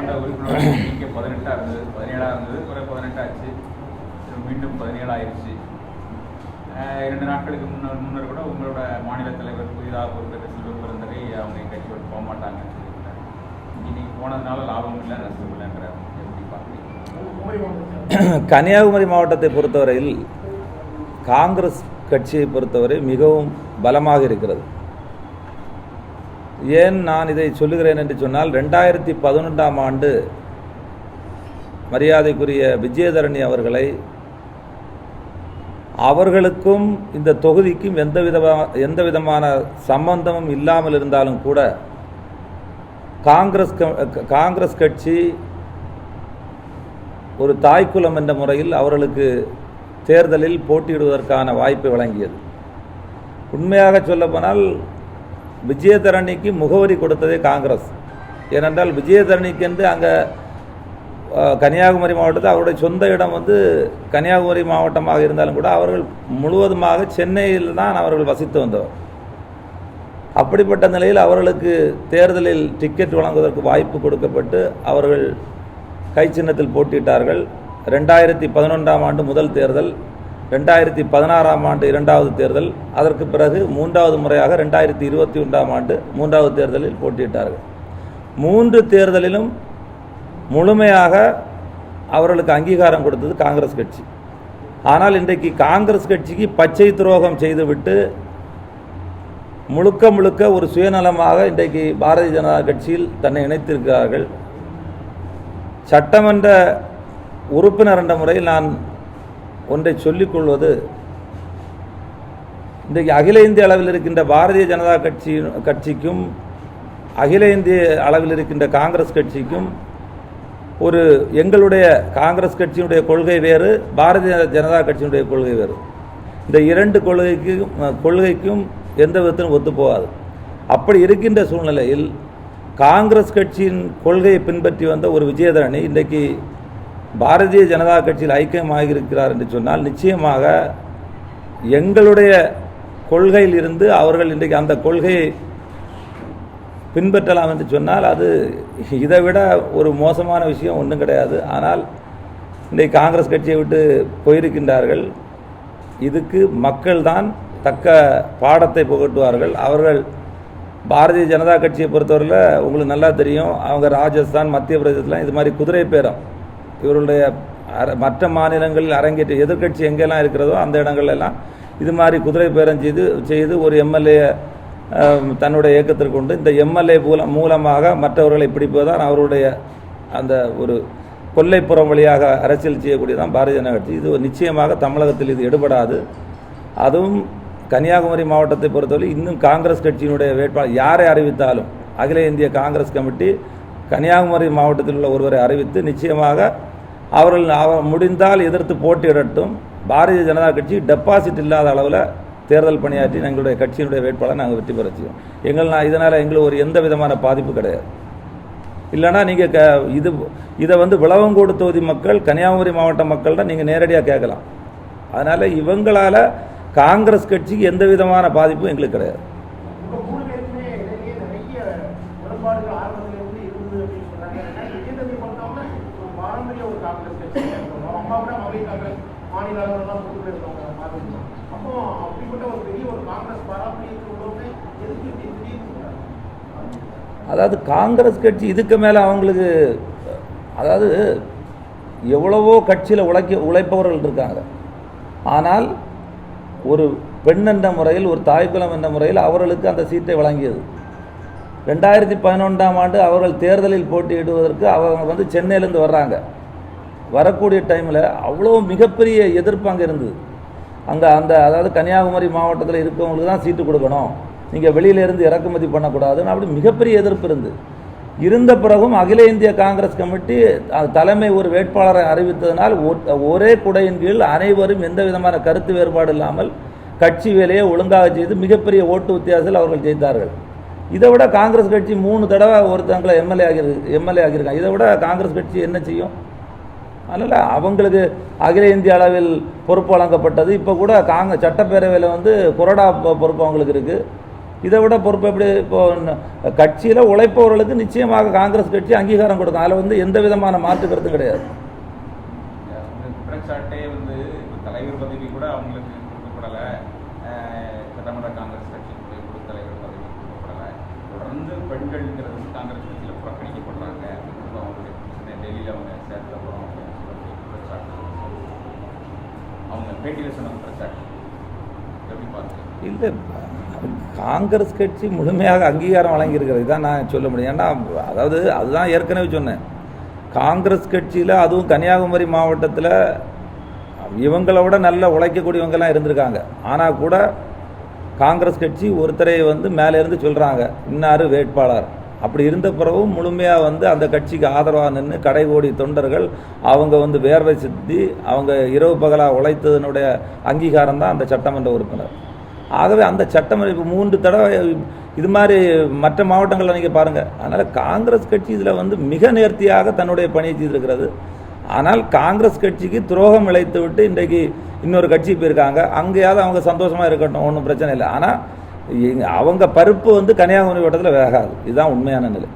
வருட உறுப்பினர் எண்ணிக்கை 18 இருந்தது, 17 இருந்தது, பிறகு 18 ஆச்சு, மீண்டும் 17 ஆயிடுச்சு. 2 நாட்களுக்கு முன்னர் கூட உங்களோட மாநில தலைவர் புதிதாக பொறுப்பேற்ற செல்வ பெருந்தகை அவங்க கட்சியோடு போக மாட்டாங்கன்னு சொல்லியிருக்காங்க. இன்னைக்கு போனதுனால லாபம் இல்லை, நஷ்டம் இல்லைங்கிற எப்படி பார்க்குறீங்க? கன்னியாகுமரி மாவட்டத்தை பொறுத்தவரையில் காங்கிரஸ் கட்சியை பொறுத்தவரை மிகவும் பலமாக இருக்கிறது. ஏன் நான் இதை சொல்லுகிறேன் என்று சொன்னால், 2011ஆம் ஆண்டு மரியாதைக்குரிய விஜயதரணி அவர்களுக்கும் இந்த தொகுதிக்கும் எந்த விதமான சம்பந்தமும் இல்லாமல் இருந்தாலும் கூட காங்கிரஸ் கட்சி ஒரு தாய்க்குலம் என்ற முறையில் அவர்களுக்கு தேர்தலில் போட்டியிடுவதற்கான வாய்ப்பை வழங்கியது. உண்மையாக சொல்லப்போனால் விஜயதரணிக்கு முகவரி கொடுத்ததே காங்கிரஸ். ஏனென்றால் விஜயதரணிக்கு என்று அங்கே கன்னியாகுமரி மாவட்டத்தில் அவருடைய சொந்த இடம் கன்னியாகுமரி மாவட்டமாக இருந்தாலும் கூட அவர்கள் முழுவதுமாக சென்னையில் தான் அவர்கள் வசித்து வந்தவர். அப்படிப்பட்ட நிலையில் அவர்களுக்கு தேர்தலில் டிக்கெட் வழங்குவதற்கு வாய்ப்பு கொடுக்கப்பட்டு அவர்கள் கை சின்னத்தில் போட்டியிட்டார்கள். 2011ஆம் ஆண்டு முதல் தேர்தல், 2016ஆம் ஆண்டு 2வது தேர்தல், அதற்கு பிறகு 3வது முறையாக 2021ஆம் ஆண்டு 3வது தேர்தலில் போட்டியிட்டார்கள். 3 தேர்தலிலும் முழுமையாக அவர்களுக்கு அங்கீகாரம் கொடுத்தது காங்கிரஸ் கட்சி. ஆனால் இன்றைக்கு காங்கிரஸ் கட்சிக்கு பச்சை துரோகம் செய்துவிட்டு முழுக்க ஒரு சுயநலமாக இன்றைக்கு பாரதிய ஜனதா கட்சியில் தன்னை இணைத்திருக்கிறார்கள். சட்டமன்ற உறுப்பினர் என்ற முறையில் நான் ஒன்றை சொல்லிக்கொள்வது, இன்றைக்கு அகில இந்திய அளவில் இருக்கின்ற பாரதிய ஜனதா கட்சிக்கும் அகில இந்திய அளவில் இருக்கின்ற காங்கிரஸ் கட்சிக்கும் எங்களுடைய காங்கிரஸ் கட்சியினுடைய கொள்கை வேறு, பாரதிய ஜனதா கட்சியினுடைய கொள்கை வேறு. இந்த 2 கொள்கைக்கும் எந்த விதத்திலும் ஒத்துப்போகாது. அப்படி இருக்கின்ற சூழ்நிலையில் காங்கிரஸ் கட்சியின் கொள்கையை பின்பற்றி வந்த ஒரு விஜயதரணி இன்றைக்கு பாரதிய ஜனதா கட்சியில் ஐக்கியமாக இருக்கிறார் என்று சொன்னால், நிச்சயமாக எங்களுடைய கொள்கையில் இருந்து அவர்கள் இன்றைக்கு அந்த கொள்கையை பின்பற்றலாம் என்று சொன்னால் அது இதை விட ஒரு மோசமான விஷயம் ஒன்றும் கிடையாது. ஆனால் இன்றைக்கு காங்கிரஸ் கட்சியை விட்டு போயிருக்கின்றார்கள். இதுக்கு மக்கள் தான் தக்க பாடத்தை புகட்டுவார்கள். அவர்கள் பாரதிய ஜனதா கட்சியை பொறுத்தவரையில் உங்களுக்கு நல்லா தெரியும், அவங்க ராஜஸ்தான், மத்திய பிரதேசத்தில் இது மாதிரி குதிரை பேரம், இவருடைய மற்ற மாநிலங்களில் அரங்கேற்ற எதிர்கட்சி எங்கெல்லாம் இருக்கிறதோ அந்த இடங்கள்லாம் இது மாதிரி குதிரை பேரம் செய்து ஒரு எம்எல்ஏ தன்னுடைய இயக்கத்திற்கு கொண்டு இந்த எம்எல்ஏ மூலமாக மற்றவர்களை பிடிப்பதுதான் அவருடைய அந்த ஒரு கொல்லைப்புறம் வழியாக அரசியல் செய்யக்கூடியதான் பாரதிய ஜனதா கட்சி. இது நிச்சயமாக தமிழகத்தில் இது எடுபடாது. அதுவும் கன்னியாகுமரி மாவட்டத்தை பொறுத்தவரை இன்னும் காங்கிரஸ் கட்சியினுடைய வேட்பாளர் யாரை அறிவித்தாலும் அகில இந்திய காங்கிரஸ் கமிட்டி கன்னியாகுமரி மாவட்டத்தில் உள்ள ஒருவரை அறிவித்து நிச்சயமாக அவர்கள் முடிந்தால் எதிர்த்து போட்டியிடட்டும். பாரதிய ஜனதா கட்சி டெபாசிட் இல்லாத அளவில் தேர்தல் பணியாற்றி எங்களுடைய கட்சியினுடைய வேட்பாளர் நாங்கள் வெற்றி பெற செய்வோம். இதனால் எங்களுக்கு எந்த விதமான பாதிப்பு கிடையாது. இல்லைனா நீங்கள் இதை விளவங்கோடு தொகுதி மக்கள், கன்னியாகுமரி மாவட்ட மக்கள் தான் நீங்கள் நேரடியாக கேட்கலாம். அதனால் இவங்களால் காங்கிரஸ் கட்சிக்கு எந்த விதமான பாதிப்பும் எங்களுக்கு கிடையாது. அதாவது காங்கிரஸ் கட்சி இதுக்கு மேலே அவங்களுக்கு எவ்வளவோ கட்சியில் உழைப்பவர்கள் இருக்காங்க. ஆனால் ஒரு பெண் என்ற முறையில், ஒரு தாய்க்குலம் என்ற முறையில் அவர்களுக்கு அந்த சீட்டை வழங்கியது. 2011ஆம் ஆண்டு அவர்கள் தேர்தலில் போட்டியிடுவதற்கு அவங்க சென்னையிலேருந்து வர்றாங்க. வரக்கூடிய டைமில் அவ்வளோ மிகப்பெரிய எதிர்ப்பு அங்கே இருந்தது. அதாவது கன்னியாகுமரி மாவட்டத்தில் இருக்கவங்களுக்கு தான் சீட்டு கொடுக்கணும், நீங்கள் வெளியிலேருந்து இறக்குமதி பண்ணக்கூடாதுன்னு அப்படி மிகப்பெரிய எதிர்ப்பு இருந்த பிறகும் அகில இந்திய காங்கிரஸ் கமிட்டி தலைமை ஒரு வேட்பாளரை அறிவித்ததனால் ஒரே குடையின் கீழ் அனைவரும் எந்த விதமான கருத்து வேறுபாடு இல்லாமல் கட்சி வேலையை ஒழுங்காக செய்து மிகப்பெரிய ஓட்டு வித்தியாசத்தில் அவர்கள் ஜெயித்தார்கள். இதை விட காங்கிரஸ் கட்சி 3 தடவை ஒருத்தங்களை எம்எல்ஏ ஆகியிருக்காங்க. இதை விட காங்கிரஸ் கட்சி என்ன செய்யும்? அதனால் அவங்களுக்கு அகில இந்திய அளவில் பொறுப்பு வழங்கப்பட்டது. இப்போ கூட சட்டப்பேரவையில் கொறடா பொறுப்பு அவங்களுக்கு இருக்குது. இதை விட பொறுப்பு எப்படி? இப்போ கட்சியில் உழைப்பவர்களுக்கு நிச்சயமாக காங்கிரஸ் கட்சி அங்கீகாரம் கொடுக்கும். அதில் வந்து எந்த விதமான மாற்று கருத்தும் கிடையாது. குற்றச்சாட்டே வந்து தலைவர் பதவி கூட அவங்களுக்கு கொடுக்கப்படலை, சட்டமன்ற காங்கிரஸ் கட்சியினுடைய பொது தலைவர் பதவி கொடுக்கப்படலை, தொடர்ந்து பெண்கள்ங்கிறது காங்கிரஸ் கட்சியில் புறக்கணிக்கப்படுறாங்க அப்படிங்கிறது அவங்களுடைய பிரச்சனை. டெல்லியில் அவங்க சேர்த்தப்பறம் குற்றச்சாட்டு, அவங்க பேட்டியில் சொன்ன குற்றச்சாட்டு எப்படி பார்த்து இல்லை, காங்கிரஸ் கட்சி முழுமையாக அங்கீகாரம் வழங்கியிருக்கிறது தான் நான் சொல்ல முடியும். ஏன்னா அதாவது அதுதான் ஏற்கனவே சொன்னேன், காங்கிரஸ் கட்சியில் அதுவும் கன்னியாகுமரி மாவட்டத்தில் இவங்களோட நல்ல உழைக்கக்கூடியவங்கெல்லாம் இருந்திருக்காங்க. ஆனால் கூட காங்கிரஸ் கட்சி ஒருத்தரை வந்து மேலேருந்து சொல்கிறாங்க இன்னார் வேட்பாளர். அப்படி இருந்த பிறகும் முழுமையாக வந்து அந்த கட்சிக்கு ஆதரவாக நின்று கடைகோடி தொண்டர்கள் அவங்க வந்து வேர்வை சிந்தி அவங்க இரவு பகலாக உழைத்ததனுடைய அங்கீகாரம் தான் அந்த சட்டமன்ற உறுப்பினர். ஆகவே அந்த சட்டமன்ற இப்போ 3 தடவை இது மாதிரி மற்ற மாவட்டங்களில் நீங்கள் பாருங்கள். அதனால் காங்கிரஸ் கட்சி இதில் வந்து மிக நேர்த்தியாக தன்னுடைய பணியை செய்திருக்கிறது. ஆனால் காங்கிரஸ் கட்சிக்கு துரோகம் இழைத்து விட்டு இன்றைக்கு இன்னொரு கட்சி போயிருக்காங்க, அங்கேயாவது அவங்க சந்தோஷமாக இருக்கட்டும், ஒன்றும் பிரச்சனை இல்லை. ஆனால் அவங்க பருப்பு வந்து கன்னியாகுமரி வட்டத்தில் வேகாது. இதுதான் உண்மையான நிலை.